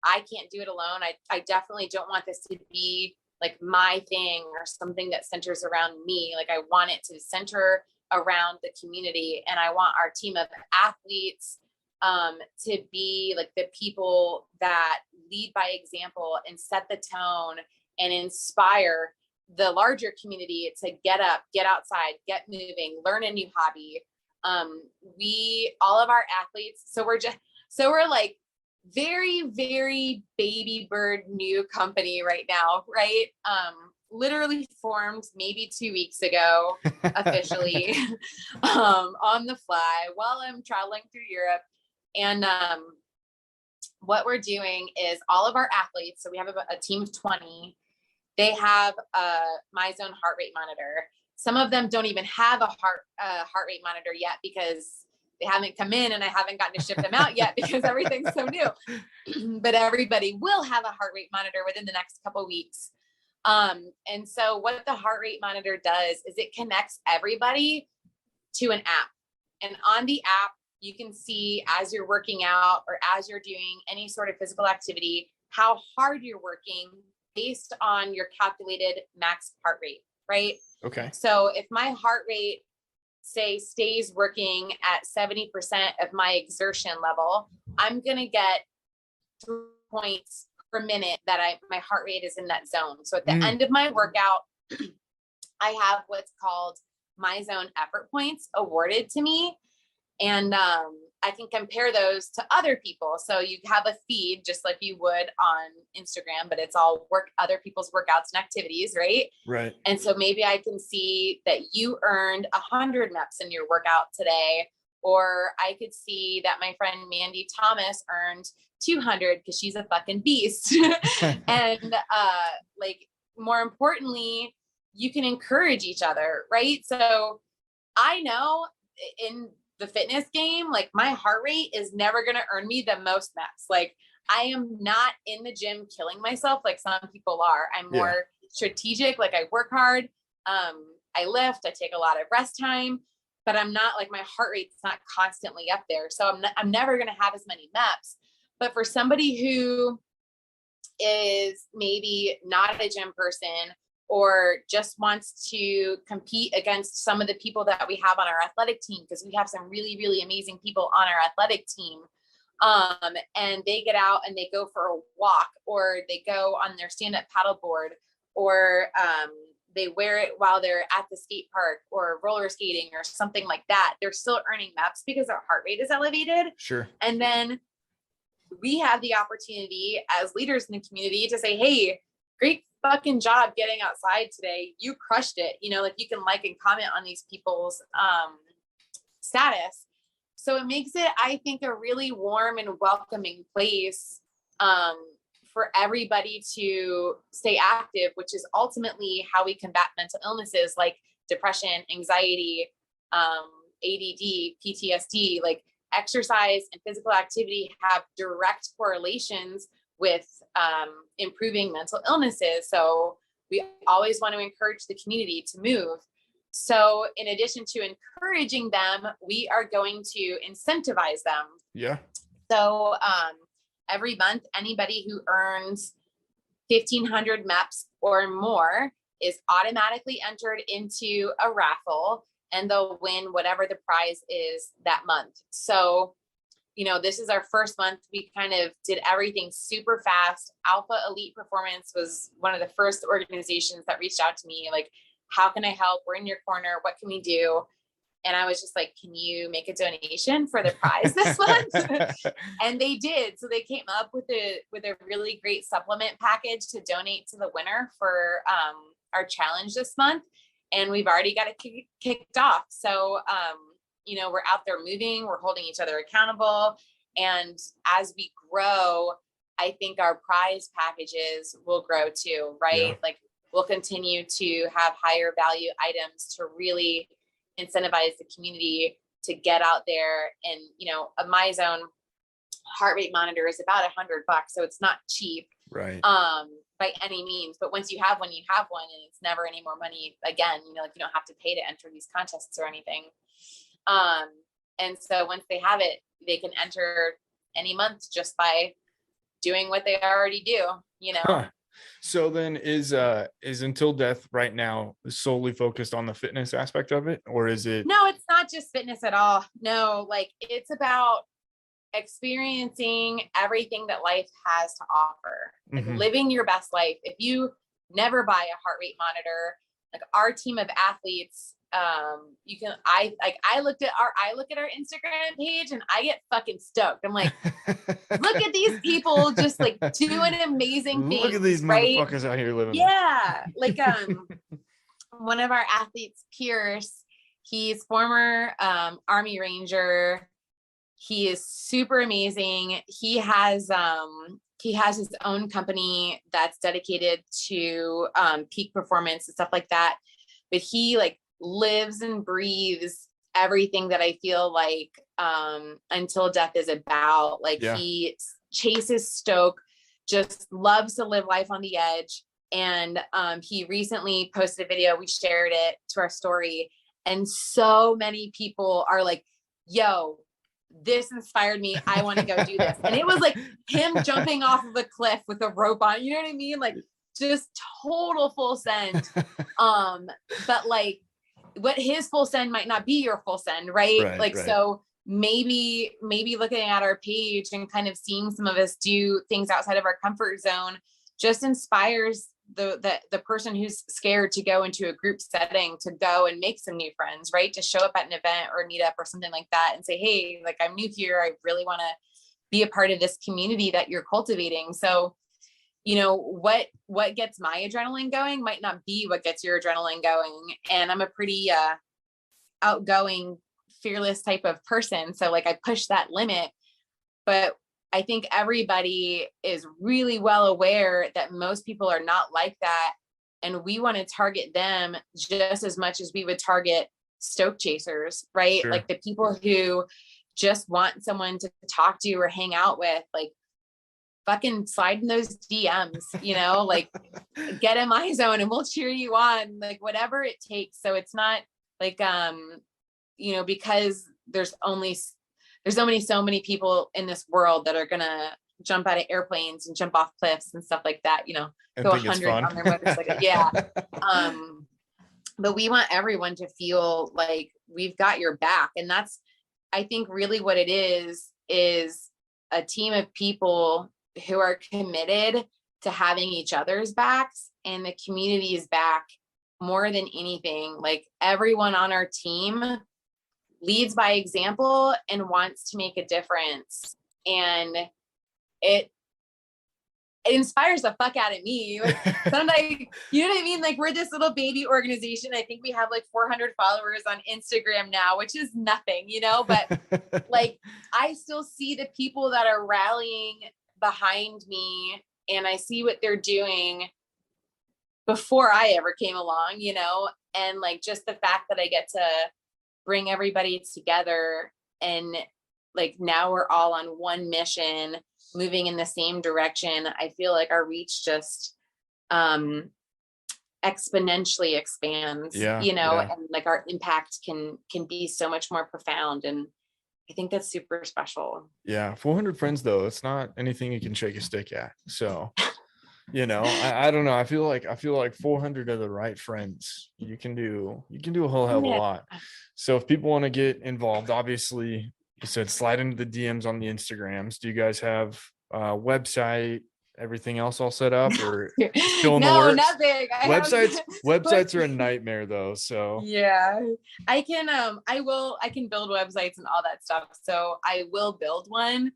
[SPEAKER 2] I can't do it alone. I definitely don't want this to be like my thing or something that centers around me. Like, I want it to center around the community, and I want our team of athletes to be like the people that lead by example and set the tone and inspire the larger community to get up, get outside, get moving, learn a new hobby. All of our athletes, so we're like very, very baby bird new company right now, right? Literally formed maybe 2 weeks ago, officially, on the fly while I'm traveling through Europe. And what we're doing is all of our athletes, so we have a team of 20, they have a MyZone heart rate monitor. Some of them don't even have a heart rate monitor yet because they haven't come in and I haven't gotten to ship them out yet because everything's so new. But everybody will have a heart rate monitor within the next couple of weeks. And so what the heart rate monitor does is it connects everybody to an app. And on the app, you can see as you're working out or as you're doing any sort of physical activity, how hard you're working based on your calculated max heart rate, right?
[SPEAKER 1] Okay.
[SPEAKER 2] So if my heart rate, say, stays working at 70% of my exertion level, I'm going to get 3 points per minute that my heart rate is in that zone. So at the end of my workout, I have what's called MyZone effort points awarded to me. And I can compare those to other people. So you have a feed just like you would on Instagram, but it's all other people's workouts and activities, right?
[SPEAKER 1] Right.
[SPEAKER 2] And so maybe I can see that you earned 100 reps in your workout today, or I could see that my friend Mandy Thomas earned 200 because she's a fucking beast. And like, more importantly, you can encourage each other, right? So I know in the fitness game, like, my heart rate is never going to earn me the most reps. Like, I am not in the gym killing myself like some people are. I'm more strategic. Like, I work hard. I lift, I take a lot of rest time, but I'm not like, my heart rate's not constantly up there. So I'm never going to have as many reps. But for somebody who is maybe not a gym person or just wants to compete against some of the people that we have on our athletic team, because we have some really, really amazing people on our athletic team, and they get out and they go for a walk, or they go on their stand-up paddleboard, or they wear it while they're at the skate park or roller skating or something like that, they're still earning reps because their heart rate is elevated.
[SPEAKER 1] Sure.
[SPEAKER 2] And then we have the opportunity as leaders in the community to say, hey, great fucking job getting outside today. You crushed it. You know, like you can like and comment on these people's status. So it makes it, I think, a really warm and welcoming place for everybody to stay active, which is ultimately how we combat mental illnesses like depression, anxiety, ADD, PTSD. Like exercise and physical activity have direct correlations with improving mental illnesses. So we always want to encourage the community to move. So in addition to encouraging them, we are going to incentivize them.
[SPEAKER 1] Yeah.
[SPEAKER 2] So every month, anybody who earns 1,500 MEPs or more is automatically entered into a raffle, and they'll win whatever the prize is that month. So, you know, this is our first month. We kind of did everything super fast. Alpha Elite Performance was one of the first organizations that reached out to me, like, how can I help? We're in your corner. What can we do? And I was just like, can you make a donation for the prize this month? And they did. So they came up with a really great supplement package to donate to the winner for our challenge this month. And we've already got it kicked off. So, you know, we're out there moving, we're holding each other accountable. And as we grow, I think our prize packages will grow too, right? Yeah. Like we'll continue to have higher value items to really incentivize the community to get out there. And, you know, a MyZone heart rate monitor is about $100, so it's not cheap,
[SPEAKER 1] right?
[SPEAKER 2] By any means. But once you have one, and it's never any more money again. You know, like you don't have to pay to enter these contests or anything. And so once they have it, they can enter any month just by doing what they already do. You know.
[SPEAKER 1] Huh. So then is Until Death right now solely focused on the fitness aspect of it, or is it?
[SPEAKER 2] No, it's not just fitness at all. No, like it's about experiencing everything that life has to offer, like living your best life. If you never buy a heart rate monitor, like our team of athletes, you can, I look at our Instagram page and I get fucking stoked. I'm like, look at these people just like doing amazing things.
[SPEAKER 1] Look at these motherfuckers out here living.
[SPEAKER 2] Yeah. Like, one of our athletes, Pierce, he's former, Army Ranger. He is super amazing. He has his own company that's dedicated to, peak performance and stuff like that. But he like lives and breathes everything that I feel like Until Death is about. Like he chases Stoke, just loves to live life on the edge. And he recently posted a video. We shared it to our story, and so many people are like, yo, this inspired me. I want to go do this. And it was like him jumping off of a cliff with a rope on, you know what I mean? Like just total full send. But like what his full send might not be your full send, right? Like, so maybe looking at our page and kind of seeing some of us do things outside of our comfort zone just inspires the person who's scared to go into a group setting to go and make some new friends, right? To show up at an event or a meetup or something like that and say, hey, like I'm new here. I really want to be a part of this community that you're cultivating. So, you know, what gets my adrenaline going might not be what gets your adrenaline going. And I'm a pretty outgoing, fearless type of person. So like I push that limit, but I think everybody is really well aware that most people are not like that. And we want to target them just as much as we would target stoke chasers, right? Sure. Like the people who just want someone to talk to or hang out with, like fucking slide in those DMs, you know, like get in my zone and we'll cheer you on, like whatever it takes. So it's not like, you know, because there's only so many people in this world that are going to jump out of airplanes and jump off cliffs and stuff like that, you know, go 100 on their motorcycle. Yeah. But we want everyone to feel like we've got your back. And that's, I think really what it is a team of people who are committed to having each other's backs and the community's back more than anything. Like everyone on our team leads by example and wants to make a difference. And it inspires the fuck out of me. Like sometimes, you know what I mean? Like we're this little baby organization. I think we have like 400 followers on Instagram now, which is nothing, you know, but like I still see the people that are rallying behind me, and I see what they're doing before I ever came along, you know, and like just the fact that I get to bring everybody together, and like now we're all on one mission, moving in the same direction. I feel like our reach just exponentially expands, you know, and like our impact can be so much more profound. And I think that's super special.
[SPEAKER 1] Yeah. 400 friends though, it's not anything you can shake a stick at. So, you know, I don't know. I feel like 400 of the right friends, you can do a whole hell of a lot. So if people want to get involved, obviously you said slide into the DMs on the Instagrams. Do you guys have a website, everything else all set up, or still in the works?
[SPEAKER 2] Nothing.
[SPEAKER 1] Websites are a nightmare though. So
[SPEAKER 2] yeah, I can build websites and all that stuff. So I will build one.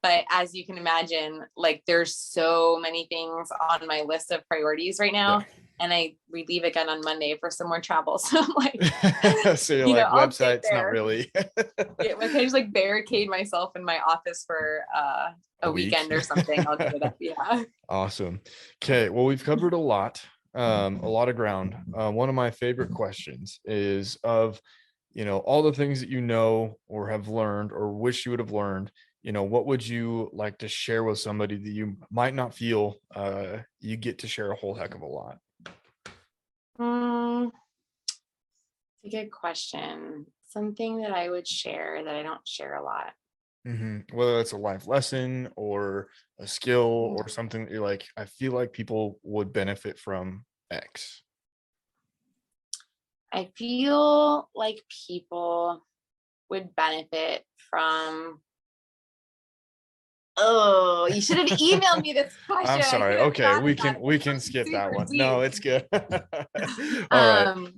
[SPEAKER 2] But as you can imagine, like there's so many things on my list of priorities right now. Yeah. And we leave again on Monday for some more travel. So I'm like,
[SPEAKER 1] so you're like, website's not really.
[SPEAKER 2] Yeah, I just like barricade myself in my office for a weekend or something. I'll give it up. Yeah.
[SPEAKER 1] Awesome. Okay. Well, we've covered a lot of ground. One of my favorite questions is of, you know, all the things that you know or have learned or wish you would have learned, you know, what would you like to share with somebody that you might not feel you get to share a whole heck of a lot?
[SPEAKER 2] A good question. Something that I would share that I don't share a lot.
[SPEAKER 1] Mm-hmm. Whether it's a life lesson or a skill or something that you're like, I feel like people would benefit from X.
[SPEAKER 2] I feel like people would benefit from. Oh, you should have emailed me this question.
[SPEAKER 1] I'm sorry. Okay, we can skip that one. Deep. No, it's good. All right.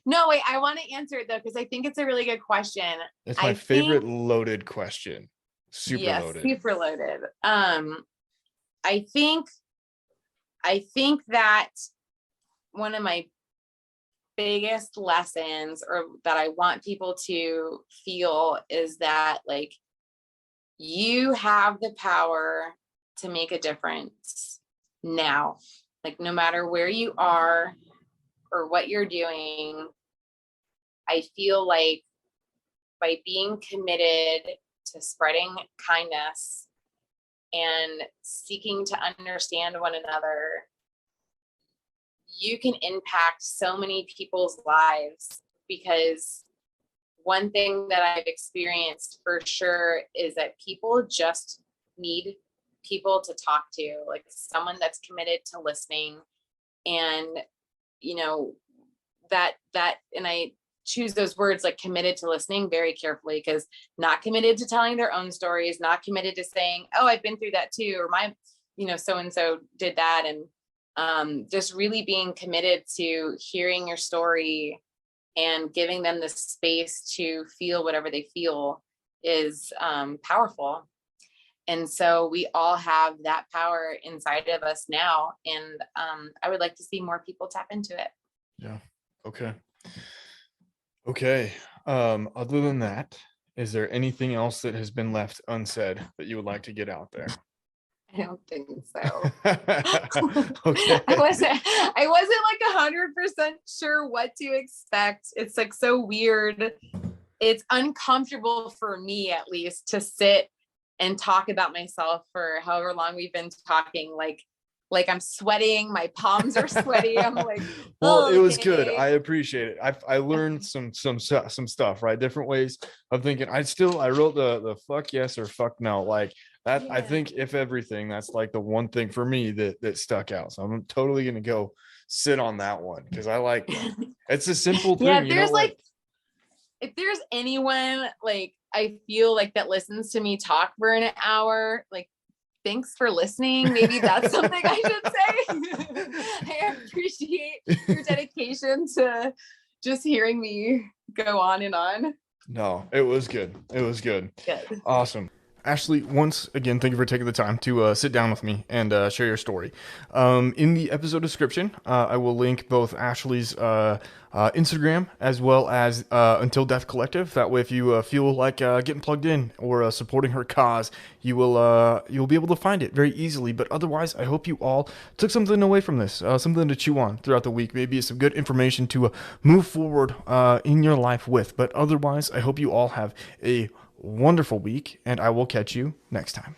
[SPEAKER 2] No, wait, I want to answer it though, because I think it's a really good question.
[SPEAKER 1] It's my favorite loaded question. Super loaded.
[SPEAKER 2] Super loaded. I think that one of my biggest lessons, or that I want people to feel, is that like you have the power to make a difference now. Like no matter where you are or what you're doing, I feel like by being committed to spreading kindness and seeking to understand one another, you can impact so many people's lives. Because one thing that I've experienced for sure is that people just need people to talk to, like someone that's committed to listening. And, you know, that, and I choose those words like committed to listening very carefully, because not committed to telling their own stories, not committed to saying, oh, I've been through that too, or my, you know, so-and-so did that. And just really being committed to hearing your story and giving them the space to feel whatever they feel is powerful. And so we all have that power inside of us now. And I would like to see more people tap into it.
[SPEAKER 1] Yeah. Okay. Other than that, is there anything else that has been left unsaid that you would like to get out there?
[SPEAKER 2] I don't think so. Okay. I wasn't like 100% sure what to expect. It's like so weird. It's uncomfortable for me, at least, to sit and talk about myself for however long we've been talking. Like I'm sweating, my palms are sweaty. I'm like,
[SPEAKER 1] well, it was good. I appreciate it. I learned some stuff, right? Different ways of thinking. I wrote the fuck yes or fuck no, like that. Yeah. I think if everything, that's like the one thing for me that stuck out. So I'm totally gonna go sit on that one, because I like that. It's a simple thing.
[SPEAKER 2] Yeah, there's if there's anyone like I feel like that listens to me talk for an hour, like, thanks for listening. Maybe that's something I should say. I appreciate your dedication to just hearing me go on and on.
[SPEAKER 1] No, it was good. It was good.
[SPEAKER 2] Good.
[SPEAKER 1] Awesome. Ashley, once again, thank you for taking the time to sit down with me and share your story. In the episode description, I will link both Ashley's Instagram as well as Until Death Collective. That way, if you feel like getting plugged in or supporting her cause, you'll be able to find it very easily. But otherwise, I hope you all took something away from this, something to chew on throughout the week. Maybe some good information to move forward in your life with. But otherwise, I hope you all have a wonderful week, and I will catch you next time.